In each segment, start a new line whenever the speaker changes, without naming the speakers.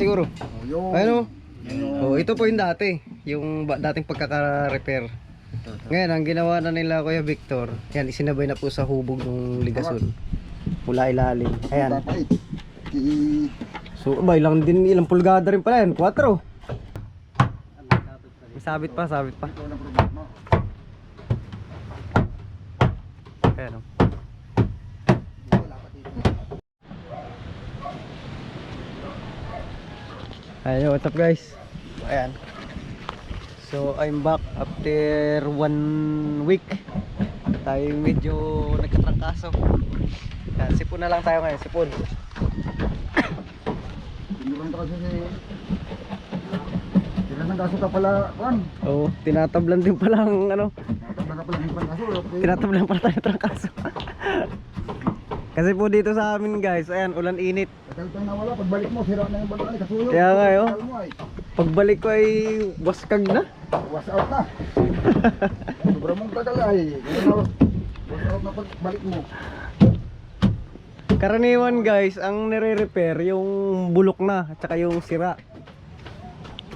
Siguro.
Yun.
Ano? Oh, ito po yung dati. Yung dating pagkaka-repair. Ngayon, ang ginawa na nila Kuya Victor, yan, isinabay na po sa hubog ng ligason. Mula ilalim. Ayan. So, ilang pulgada rin pala yan? 4. Sabit pa. Ayan o. Ayan, what's up guys? Ayan. So I'm back after 1 week. Tayo medyo nagkatrangkaso. Ayan, sipon na lang tayo ngayon, sipon.
Tinatangkaso ka pala, Juan.
Oo, tinatablan din pala ang ano. Tinatablan pala tayo trangkaso. Kasi po dito sa amin guys, ayan, ulan init.
Tagal tayo nawala, pagbalik mo, sira na yung balaan, kasulog.
Kaya nga yun. Pagbalik ko ay waskag na.
Was out na. Sobrang mong tagal ay. Was out na pagbalik mo.
Karaniwan guys, ang nire-repair yung bulok na at saka yung sira.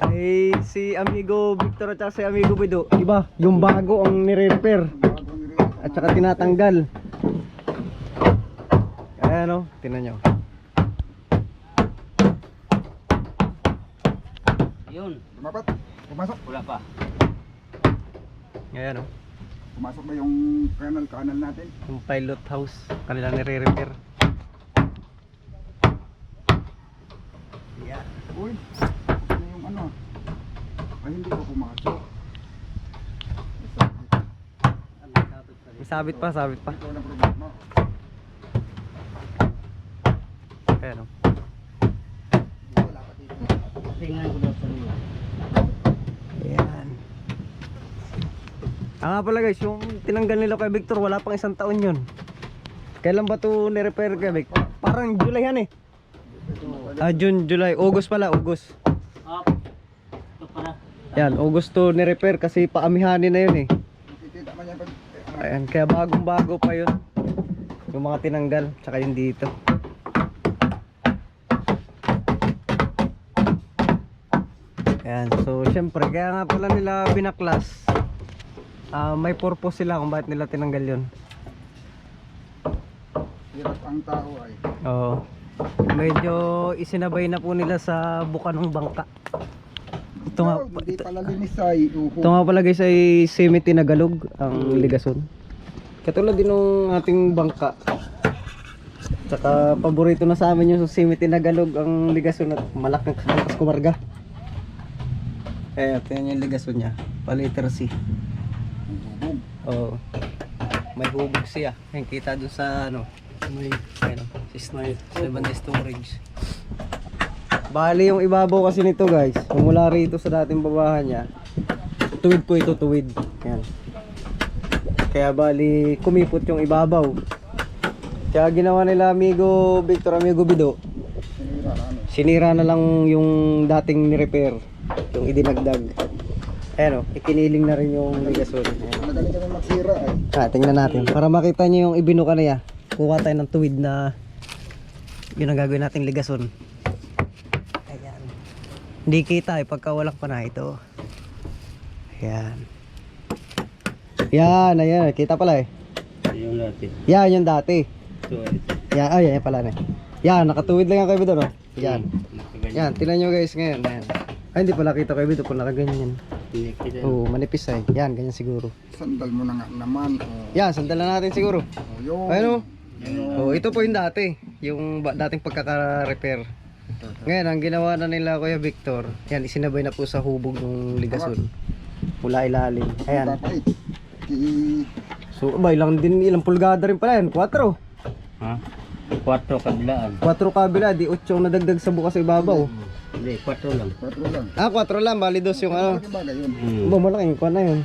Ay si Amigo Victor at saka si Amigo Bido, iba, yung bago ang nire-repair at saka tinatanggal. Ayan o, tinan nyo.
Yun.
Lumapat, pumasok.
Wala pa.
Ayan o,
Pumasok ba yung kanal natin?
yung pilot house, kanila nire-repair. Yan.
Uy, ano yung ano? Ay, hindi ko pumasok.
Sabit pa.
Ito na problema.
Ayan o.
Tingnan ko daw sa iyo.
Ayan. Nga pala guys, yung tinanggal nila kay Victor, wala pang 1 taon yun. Kailan ba ito ni-repair kay Vic? Parang July yan eh. June, July, August pala, August.
Ito pala.
Yan, August to ni-repair kasi paamihanin na yun eh.
Makikita man yan pag...
Ayan, kaya bagong-bago pa yun. Yung mga tinanggal, tsaka yung dito. Ayan, so syempre, kaya nga pala nila binaklas. May purpose sila kung bakit nila tinanggal yun.
Hirap ang tao ay.
Oo. Medyo isinabay na po nila sa buka ng bangka. Ito nga,
Hindi pala linis ay.
ito nga pala guys ay semi-tinagalog ang ligason. Katulad din ng ating bangka. Tsaka paborito na sa amin yung semi-tinagalog ang ligason at malaking bangkas kumarga. Eh, tingnan yung ligason niya. Paliter C. Oo. May hubog siya. Yung kita dun sa ano. May ano, 7 storage. Bali yung ibabaw kasi nito guys, mula rito sa dating babahan niya, tuwid po ito, tuwid. Yan. Kaya bali kumipot yung ibabaw. Kaya ginawa nila Amigo Victor, Amigo Bido, sinira na lang yung dating ni-repair, yung idinagdag. Ayan o, ikiniling na rin yung ligason.
Madali kami magsira ay.
Tingnan natin para makita nyo yung ibinuka na yan. Kuha tayo ng tuwid na yun ang gagawin nating ligason. Ayan. Hindi kita eh pagka walang pana ito. Ayan. Yan, ayan. Kita pala eh.
Yung natin.
Yan yung dati.
So,
Yan, ay, yan pala na. Yan, nakatuwid lang yan kay Bido, no? Yan. Yan, tingnan nyo guys ngayon. Ayan. Ay, hindi pala kita kay Bido kung nakaganyan yan. Oo, manipis ay. Yan, ganyan siguro.
Sandal mo na nga naman.
Yan, sandalan natin siguro.
Yun.
Ayun o. Oh, ito po yung dati, yung dating pagkaka-repair. Ngayon, ang ginawa na nila Kuya Victor, yan, isinabay na po sa hubog ng ligason. Mula ilalim. Ayan. So, ilang pulgada rin pala yan? 4.
ha? 4 kabilaan.
4 kabila, di 8 ang nadagdag sa bukas sa ibabaw.
Hindi, 4 lang.
4 lang.
4 lang, bali 2 yung ano.
Malaki bagay yun.
Malaki yung kuha na yun.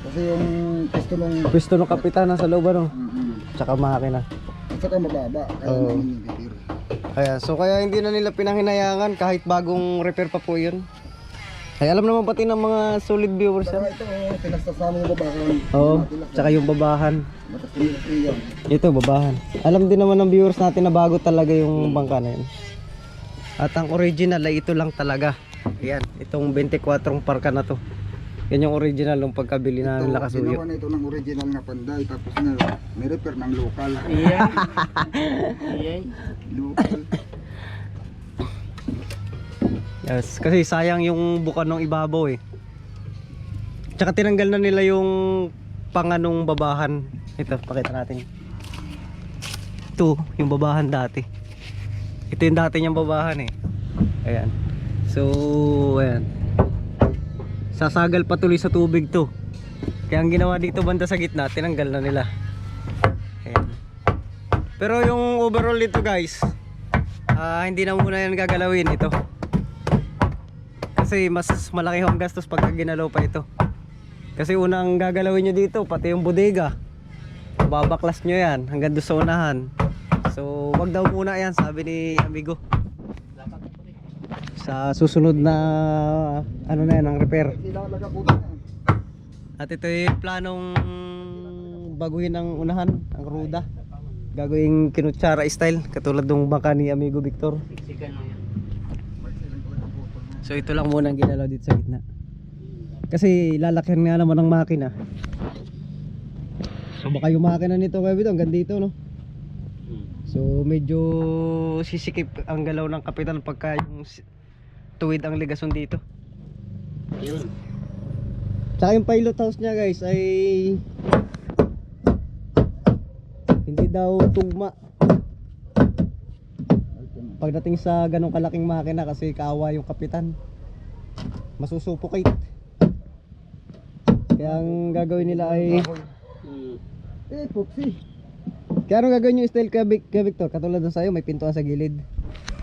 Kasi yung pisto nung...
Pwesto ng kapitan nasa loob ano. Tsaka makina.
At saka mababa. Kaya
Oo.
namin nilipir.
Kaya, so kaya hindi na nila pinanghinayangan kahit bagong repair pa po yun. Ay alam naman pati ng mga solid viewers
Saka
yan.
ito, tinastas namin yung babakan.
Oo, tsaka yung babahan.
Matas pinilipir yan.
Ito, babahan. Alam din naman ng viewers natin na bago talaga yung bangka na yun. At ang original ay ito lang talaga. Ayan, itong 24 parka na to. Yan yung original ng pagkabili namin
Ginawa
Lakasuyo.
na ito ng original na panday, tapos na ni-repair ng local.
Iyay. Iyay.
Local.
Yes, kasi sayang yung bukan ng ibabaw eh. Tsaka tinanggal na nila yung panganong babahan. Ito, pakita natin. Ito, yung babahan dati. Ito yung dati niyang babahan eh. Ayan. So, ayan. Sasagal patuloy sa tubig to. Kaya ang ginawa dito banda sa gitna, tinanggal na nila. Ayan. Pero yung overall dito guys, hindi na muna yan gagalawin ito. Kasi mas malaki ang gastos pagka ginalaw pa ito. Kasi unang gagalawin nyo dito, pati yung bodega. Babaklas nyo yan hanggang doon sa unahan. So wag daw muna yan, sabi ni amigo. Sa susunod na ano na yan, ang repair.
Ilalaga po na yan.
At ito yung planong baguhin ang unahan, ang ruda. Gagawing kinutsara style, katulad ng bangka ni amigo Victor.
Siksikan lang yan.
So ito lang muna ang ginalaw dito sa gitna. Kasi lalakyan nga naman ng makina. So baka yung makina nito kaya dito hanggang dito no. So medyo sisikip ang galaw ng kapitan pagka yung tuwid ang ligason dito.
Yun.
Tsaka yung pilot house niya guys ay hindi daw tugma pagdating sa ganong kalaking makina kasi kaawa yung kapitan, masusupukate. Kaya ang gagawin nila ay
Popsi.
kaya anong gagawin yung style kay Victor? Katulad ng sa'yo may pintuan sa gilid.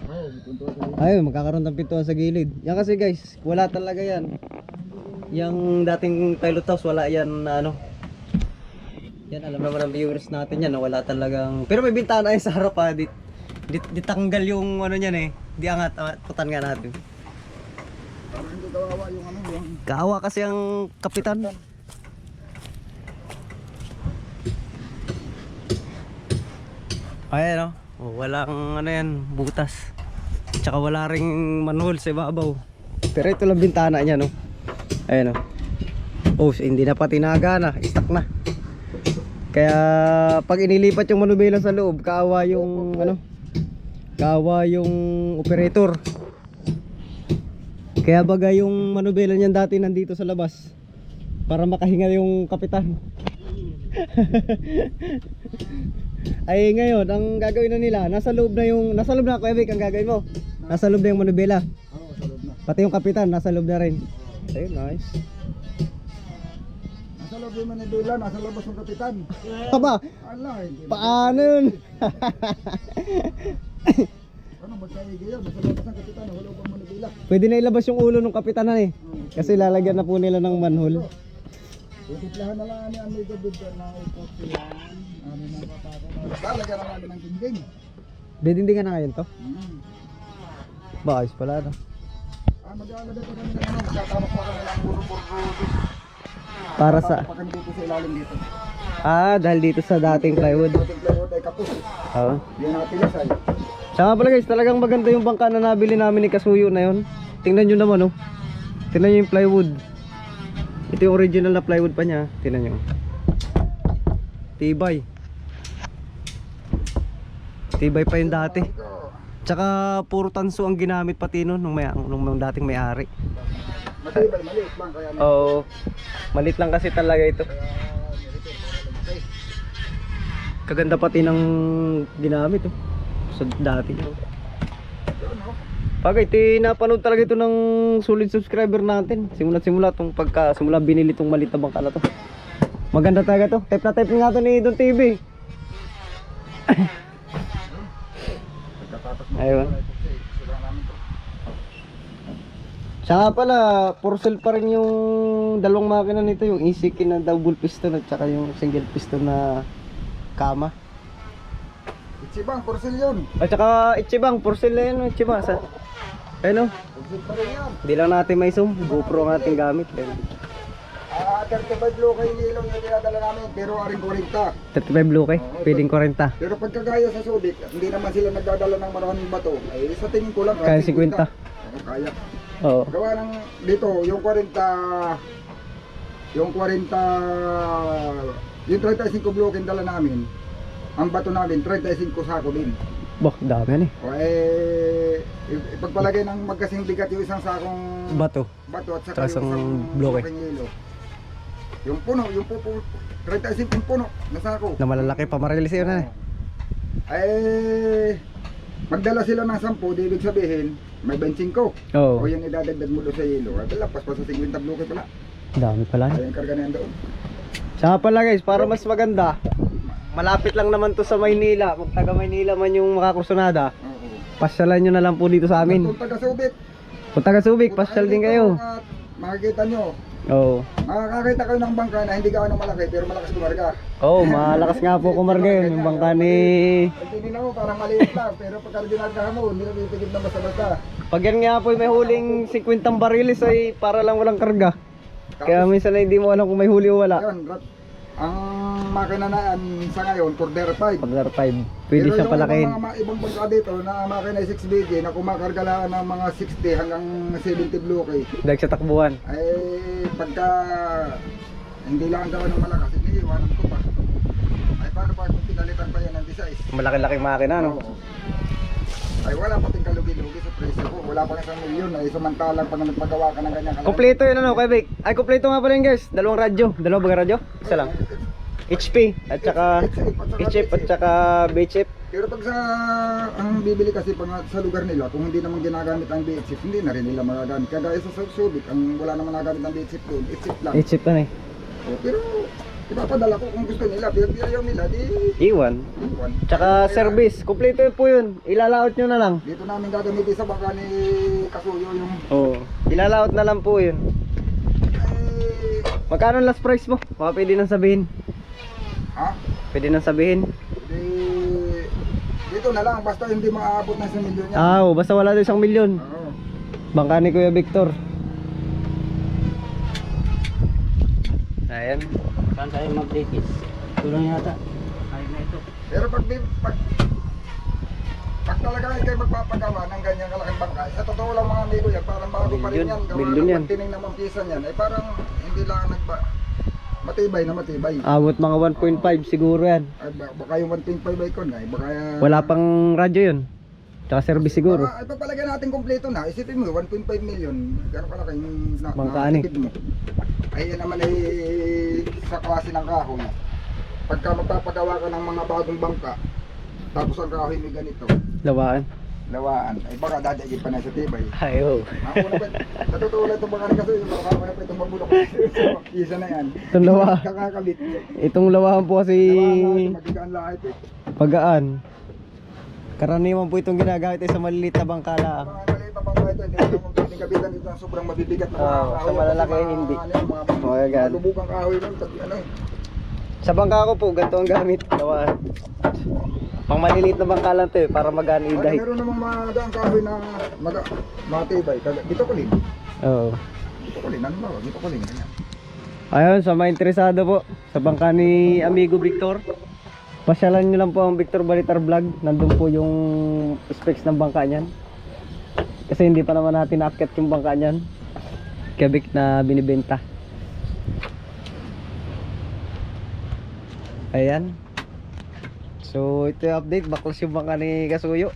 Oh, punto sa
Ayun, magkakaroon ng pintuan sa gilid. Yan kasi guys, wala talaga yan. Yung dating pilot house, wala yan na ano. Yan, alam naman ng viewers natin yan, na wala talagang. Pero may bintana yan sa harap ha. Di tanggal yung ano niyan eh. Di angat, putan nga natin.
Parang hindi kawawa yung ano yung
Kaawa kasi ang kapitan. Ayan oh, walang ano yan, butas. Tsaka wala ring manhole sa ibabaw. Pero ito lang bintana niya no. Ayan oh. Oh, hindi na pa tinaga na, stuck na. Kaya pag inilipat yung manubela sa loob, kaawa yung ano, kaawa yung operator. Kaya baga yung manubela niyan dati nandito sa labas para makahinga yung kapitan. Ay ngayon, ang gagawin na nila, nasa loob na Kuya Vic, ang gagawin mo. Nasa loob na yung manubela.
ano, sa loob na.
Pati yung kapitan, nasa loob na rin. Ayun, nice.
Nasa loob yung manibela, nasa labas ng kapitan.
Aba,
Ala, hindi.
paano yun?
Ano magkaigi yun? Nasa labas ng kapitan, wala pang manibela.
Pwede na ilabas yung ulo ng kapitan na eh. Kasi lalagyan na po nila ng manhole.
Titiplahan na lang ni Amigo Bidder na ipot yan. Ano na kapata na. Lalagyan na namin ng kinding.
Didindingan na ngayon to? Ba, ayos pala no?
Mag-aalala pa kami ng ano, magkatamak pa kami ng puro-puro.
Para sa...
Pa kami dito sa ilalim dito.
dahil dito sa dating plywood.
Dating plywood ay kapos.
Oo.
Yan natin ay.
Tsaka pala guys, talagang maganda yung bangka na nabili namin ni Kasuyo na yun. Tingnan nyo naman oh. Tingnan nyo yung plywood. Ito yung original na plywood pa niya. Tingnan nyo. Tibay. Tibay pa yung dati. Tsaka puro tanso ang ginamit pati nun nung dating may-ari.
Matibay, maliit lang kaya may
Oo. Malit lang kasi talaga ito. Kaganda pati ng ginamit oh. Sa dati. Pagay, tinapanood talaga ito ng solid subscriber natin. Simula tong simula binili tong maliit na bangka na to. Maganda talaga to. Type na type nga to ni Don TV. Ayun. Saka pala, for sale pa rin yung dalawang makina nito, yung Isiki na double piston at saka yung single piston na kama.
Ichibang, porcel yun.
At saka Ichibang, for sale na yun, Ichibang. Ayun o,
Porcel pa rin yan.
hindi lang natin may zoom, GoPro ang ating gamit. Ayun.
At 35 low kayo nilong yung dinadala namin, pero aring 40.
35 blue kay, pwedeng 40.
Pero pagkagaya sa Subic, hindi naman sila nagdadala ng maraming bato. Ay sa tingin ko lang,
Kaya 50.
Oo, kaya.
Oo.
Gawa ng dito, yung 35 bloke dala namin, ang bato namin, 35 sako din.
Bah, dami yan eh.
O ipagpalagay ng magkasing bigat yung isang sakong
Bato.
bato at saka
Tsaka
yung isang
bloke.
bloke yelo. Yung puno, yung pupo, 35 yung puno na sako.
Na malalaki pa marilis yun na eh.
Ay, magdala sila ng 10, di ibig sabihin, may 25.
Oo.
O yan idadagdag mo doon sa yelo. At lapas pa sa 50 bloke pala.
Dami pala.
Ay, yung karga na yan doon.
Saka pala guys, para mas maganda, malapit lang naman to sa Maynila. Kung taga Maynila man yung makakursunada,
Oo.
pasyalan nyo na lang po dito sa amin.
Kung taga Subic,
Kung taga Subic, pasyal din kayo.
At makikita nyo,
Oo.
makakakita kayo ng bangka na hindi gaano malaki pero malakas kumarga.
Oo, malakas nga po kumarga yun. Yung bangka ni...
Hindi na mo, parang maliit lang, pero pagka dinargahan mo, hindi na titigil na basta-basta.
Pag yan nga po may huling 50 barilis ay para lang walang karga. Kaya minsan ay hindi mo alam kung may huli o wala.
Yun, ang makina na yan sa ngayon, quarter 5.
Pag 5, pwede siyang palakihin.
Pero yung ibang bangka dito na makina 6BG na kumakarga lang ng mga 60 hanggang 70 bloke,
Dahil sa takbuhan.
ay pagka hindi lang gawa ng malakas, iniiwanan ko pa. Ay paano pa kung pinalitan pa yan ng size?
Malaki-laki makina, no?
Oo. Ay wala pa ting kalugi-lugi sa presyo ko. Wala pa ng 1 milyon ay samantalang pag nagpagawa ka ng ganyan kalaki.
Kompleto yun ano, kay Vic. Ay, kompleto nga pala yun guys. Dalawang radyo. Dalawa ba radyo? Isa lang. HP at saka HF at saka BHF.
Pero pag sa ang bibili kasi pag sa lugar nila, kung hindi naman ginagamit ang BHF, hindi na rin nila magagamit. Kagaya sa Subic, ang wala naman nagamit ng BHF doon, HF lang.
HF na eh.
Pero ipapadala ko kung gusto nila, pero ayaw nila, di
Iwan.
iwan.
Tsaka service. Kompleto yun po yun. Ilalaot nyo na lang.
Dito namin gagamitin sa bangka ni Kasuyo yung
Oo. Ilalaot na lang po yun.
ay,
Magkano ang last price mo? Baka pwede nang sabihin.
ha?
Pwede nang sabihin.
Di, dito na lang, basta hindi maaabot ng 1 milyon yan.
Ah, oh, basta wala doon 1 milyon.
Oo.
Bangka ni Kuya Victor. Ayan.
Saan tayo mag-dekis? Tulong yata. Ayun na ito.
Pero pag talaga kayo magpapagawa ng ganyang kalaking bangka, sa totoo lang mga amigo yan, parang bago pa rin yan. Gawa
Milyon
ng
yan.
pagtining ng mampisan yan, ay parang hindi lang matibay na matibay.
Abot mga 1.5 siguro yan.
Ay, baka yung 1.5 ay kon, ay baka...
Wala pang radyo yun. Tsaka service siguro.
Ay pagpalagay natin kompleto na, isipin mo, 1.5 million, gano'n kalaki yung
Bangkaan eh.
nakatipid mo. Ay yan naman ay sa klase ng kahoy. Pagka magpapagawa ka ng mga bagong bangka, tapos ang kahoy may ganito,
Lawaan.
lawaan, ay baka dadagin pa na sa tibay.
Ayo.
Ako na ba, sa totoo lang itong bangka kasi, baka na pa itong mabulok. Isa na yan.
Itong lawa.
Kakakabit.
Itong lawahan po kasi
Lawaan, magigaan lahat eh.
pagaan. Karaniwan po itong ginagamit ay sa maliliit na bangka lang.
Mga maliit na bangka ito, hindi naman pwedeng kabitan dito ng sobrang mabibigat na mga
Oo,
kahoy.
sa malalaki
Kasi
hindi.
ano yan,
Magagaan.
lubukang kahoy nun, ano eh.
Sa bangka ko po, ganito ang gamit. Lawahan. Pang maliliit na bangka lang to eh, para magaan
Ay,
i-dive.
meron namang magaang kahoy na matibay. Dito ko din.
Oo.
Dito ko din. Ano ba? Dito ko din. Ganyan.
Ayun, sa mga interesado po sa bangka ni Amigo Victor, pasyalan nyo lang po ang Victor Balitar Vlog. Nandun po yung specs ng bangka niyan. Kasi hindi pa naman natin na-upcat yung bangka niyan. Kaya Vic na binibenta. Ayan. So ito yung update, baklas yung bangka ni Kasuyo.